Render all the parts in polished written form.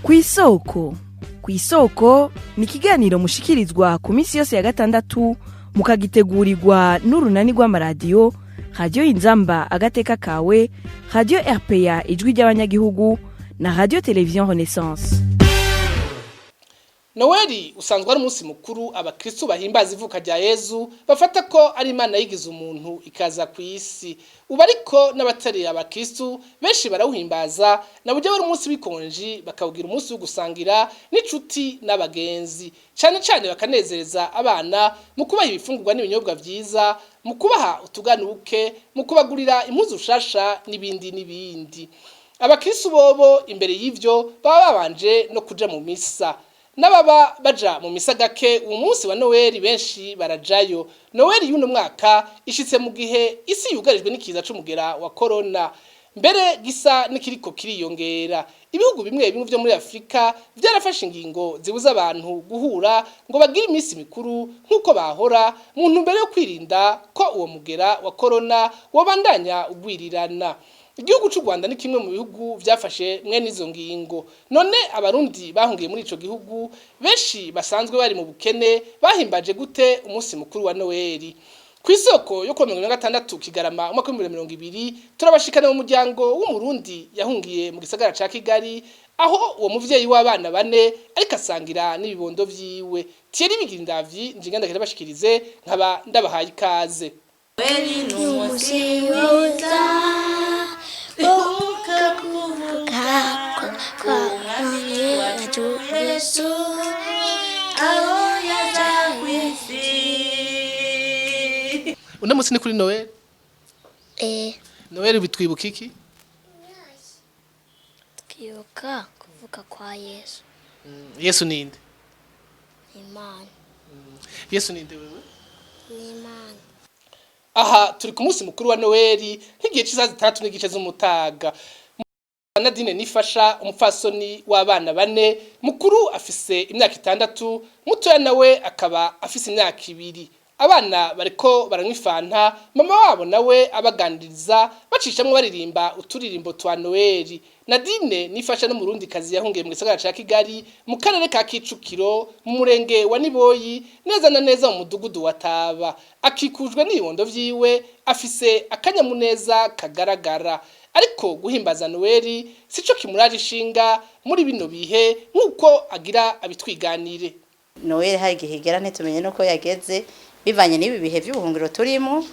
Kw'Īsôko. Kw'Īsôko ni ikiganiro mushikirizwa ku minsi yose ya gatandatu mukagitegurirwa n'urunani rw'amaradiyo Radio Inzamba agateka kawe, Radio RPA ijwi ry'abanyagihugu na Radio Television Renaissance. Noël usanzwe ari umunsi mukuru abakristo bahimbaza ivuka rya Yezu bafata ko ari Imana yigize umuntu ikaza ku isi. Ubu ariko n'abatari abakristo benshi barawuhimbaza na buryo bari umunsi bikonji bakawugira umunsi wo gusangira n'inshuti n'abagenzi. Cyane cyane bakanezereza abana mu kubaha ibifungurwa n'ibinyobwa vyiza, mu kubaha utuganuke, mu kubagurira impuzu shasha n'ibindi. Abakristo bobo imbere y'ivyo baba babanje no kuja mu misa. N'ababa baja mu misa gake uwo munsi wa Noël benshi barajayo. Noël y'uno mwaka ishitse mu gihe isi yugarijwe n'ikiza c'umugera wa corona. Mbere gisa n'ikiriko kiriyongera. Ibihugu bimwe byo muri Afrika byarafashe ingingo zibuza abantu guhura ngo bagire iminsi mikuru nk'uko bahora mu ntumbero yo kwirinda ko uwo mugera wa corona wabandanya ugwirirana. Igihugu c'u Rwanda ni kimwe mu bihugu vyafashe mwene izo ngingo. None abarundi bahungiye muri ico gihugu benshi basanzwe bari mu bukene bahimbaje gute umunsi mukuru wa Noël. Kw'Īsôko yo 16 Kigarama umwaka wa 2020 turabashikana mu muryango w'umurundi yahungiye mu gisagara ca Kigali aho uwo muvyeyi w'abana bane ariko asangira n'ibibondo vyiwe. Thierry Bigirindavyi njinganda kirabashikirize nkaba ndabahaye ikaze. Umusi Una musi ni kuri Noël? Noël bitwibuka iki? Twibuka kuvuka kwa Yesu. Yesu ninde? Imana. Yesu ninde wewe? Imana. Aha turi ku munsi mukuru wa Noël nk'igihe cy'isaha 3 n'igice z'umutaga. Nadine nifasha umupfasoni w'abana bane, mukuru afise imyaka 6, mutoya nawe akaba afise imyaka 2. Abana bariko baranyifanta, mama wabo nawe abagandiriza bacishamwe baririmba uturirimbo twa Noël. Nadine nifasha no murundi kazi yahungiye mu gisagara ca Kigali mu karere ka Kicukiro mu murenge wa Niboyi neza na neza mu mudugudu wa Taba. Akikujwe n'ibibondo vyiwe afise akanyamuneza kagaragara. Ariko guhimbaza Noël sico kimuraje ishinga muri bino bihe nkuko agira abitwiganire. Noël hari gihigera nitumenye nuko yageze bivanye n'ibi bihe by'ubuhungiro turimo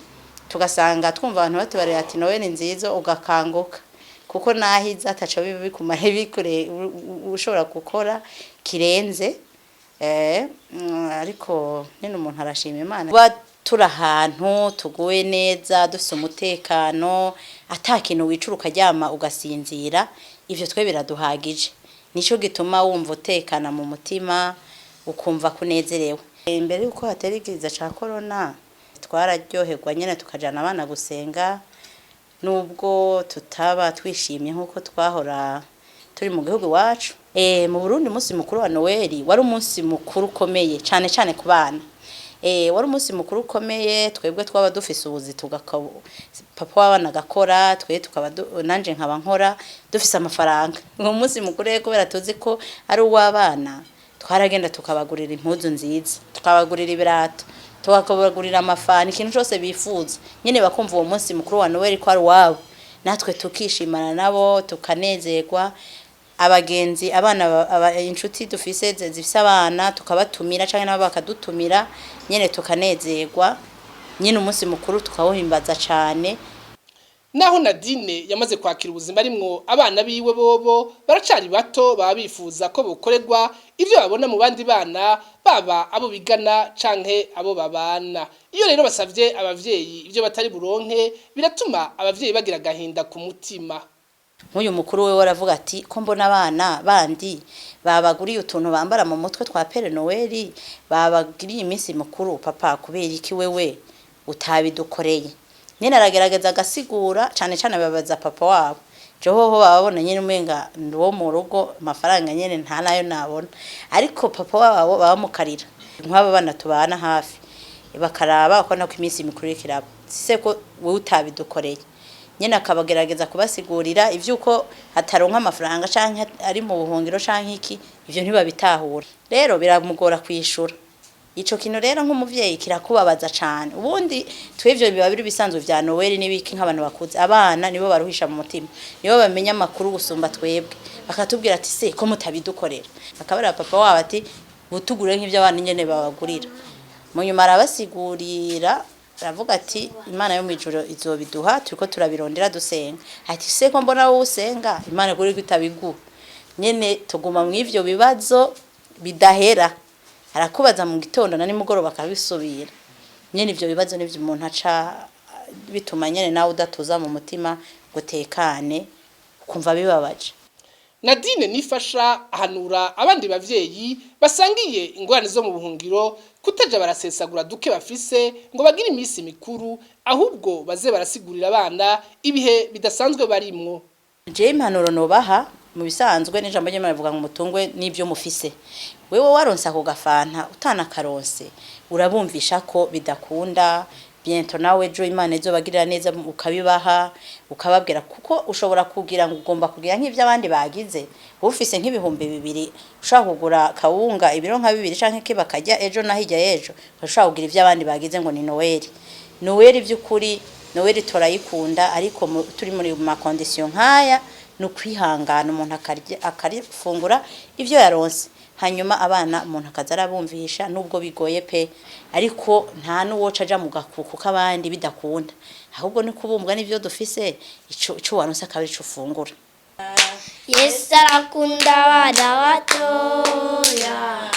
tugasanga twumva abantu batubarira ati Noël nziza ugakanguka kuko nahiza ataco bikumare bikure ushobora gukora kirenze ariko nene umuntu arashima Imana turi ahantu tuguwe neza dufite umutekano atakintu wicuruka ryama ugasinzira ivyo twe biraduhagije nico gituma wumva utekana mu mutima ukumva kunezerewe. Imbere yuko haterigiza ca corona twararyoherwa nyene tukajana abana gusenga nubwo tutaba twishimye nkuko twahora turi mu gihugu wacu. Mu Burundi umunsi mukuru wa Noël wari umunsi mukuru ukomeye cyane cyane ku bana. Wari umunsi mukuru ukomeye twebwe twaba dufise ubuzi papa wabana gakora twe tukaba nanje nkaba nkora dufise amafaranga. Uwo munsi mukuru rero kubera tuzi ko ari uw'abana twaragenda tukabagurira impuzu nziza, tukabagurira ibirato, tukabagurira amafani, ikintu cyose bifuza. Nyene bakumva uwo munsi mukuru wa Noël ko ari wabo. Natwe tukishimana nabo tukanezerwa. Abagenzi abana inshuti dufise zifise abana tukabatumira canke nabo bakadutumira nyene tukanezerwa. Nyene umunsi mukuru tukawuhimbaza cyane. Naho Nadine yamaze kwakira ubuzima arimwo abana biwe bobo baracari bato baba bifuza ko bokorerwa ivyo babona mu bandi bana baba abo bigana canke abo babana. Iyo rero basavye abavyeyi ivyo batari buronke biratuma abavyeyi bagira gahinda ku mutima. Nk'uyu mukuru we waravuga ati ko mbona abana bandi babaguriye utuntu bambara mu mutwe twa Père Noël babagiriye iminsi mukuru papa kubera iki wewe utabidukoreye. Nyene aragerageza agasigura cyane cyane babaza papa wabo. Johoho babona nyene umenga ndo mu rugo amafaranga nyene nta nayo nabona. Ariko papa wabo bamukarira. Nk'aba bana tubana hafi. Bakaraba ko nako iminsi mikuru kiraba. Sise ko we utabidukoreye. nyene akabagerageza kubasigurira ivyuko hataronka amafaranga canke ari mu buhungiro canke iki ivyo ntibabitahura rero biramugora kwishura ico kintu rero nk'umuvyeyi kirakubabaza cane ubundi twivyo biba biri bisanzwe vya Noël n'ibiki nk'abantu bakuze abana nibo baruhisha mu mutima nibo bamenya makuru gusumba twebwe bakatubwira ati se ko mutabidukorera akabara papa wabo ati butugure nk'ivyo abana nyene babagurira mu nyuma arabasigurira aravuga ati Imana yo mwijuru izobiduha turiko turabirondera dusenga ati se ko mbona wowe usenga Imana kuri gutabiguha nyene tuguma mu ivyo bibazo bidahera arakubaza mu gitondo na nimugoroba akabisubira nyene ivyo bibazo n'ivyo umuntu aca bituma nyene nawe udatuza mu mutima gutekane kumva bibabaje. Nadine nifasha ahanura abandi bavyeyi basangiye ingorane zo mu buhungiro kutaja barasesagura duke bafise ngo bagire imisi mikuru ahubwo baze barasigurira abana ibihe bidasanzwe barimwo. Je impanuro nobaha mu bisanzwe n'ijambo ry'Imana rivuga ngo mutungwe n'ibyo mufise wewe waronsa ko gafanta utana karonse urabumvisha ko bidakunda bientôt nawe jo Imana izobagirira neza ukabibaha ukababwira kuko ushobora kugira ngo ugomba kugira nk'ivyo abandi bagize ufise nk'ibihumbi 2 ushaka kugura kawunga ibiro nka 2 canke ke bakajya ejo na hirya yejo ushaka kugira ivyo abandi bagize ngo ni Noël vy'ukuri Noël turayikunda ariko turi muri ma condition nkaya no kwihangana umuntu akarifungura ivyo yaronse hanyuma abana umuntu akazarabumvisha nubwo bigoye pe ariko nta nuwoca aja mu gakuku kabandi bidakunda ahubwo ni kubumbwa n'ivyo dufise ico waronse akabiri cyo fungura. Yesu arakunda abana batoya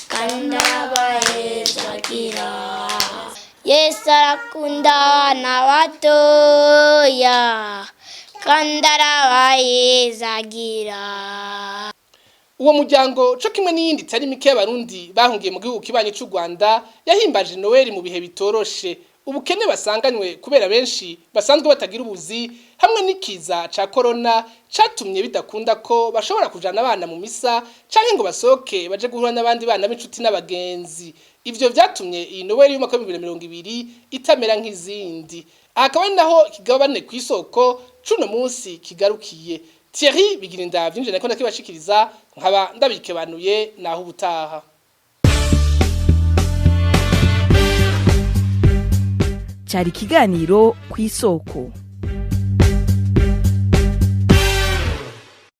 kandi abahezagira Yesu arakunda abana batoya kandi arabahezagira. Uwo muryango co kimwe n'iyindi tari mike y'abarundi bahungiye mu gihugu kibanye cy'u Rwanda yahimbaje Noël mu bihe bitoroshe ubukene basanganywe kubera benshi basanzwe batagira ubuzi hamwe n'ikiza ca corona catumye bidakunda ko bashobora kujana abana mu misa canke ngo basoke baje guhura n'abandi bana b'inshuti n'abagenzi. Ivyo vyatumye iyi Noël y'umwaka wa 2020 itamera nk'izindi. Akaba naho kigabane kw'Īsôko cuno munsi kigarukiye. Thierry Bigirinda vyinje nako ndakibashikiriza nkaba ndabikebanuye naho ubutaha. Cyari kiganiro kw'Īsôko.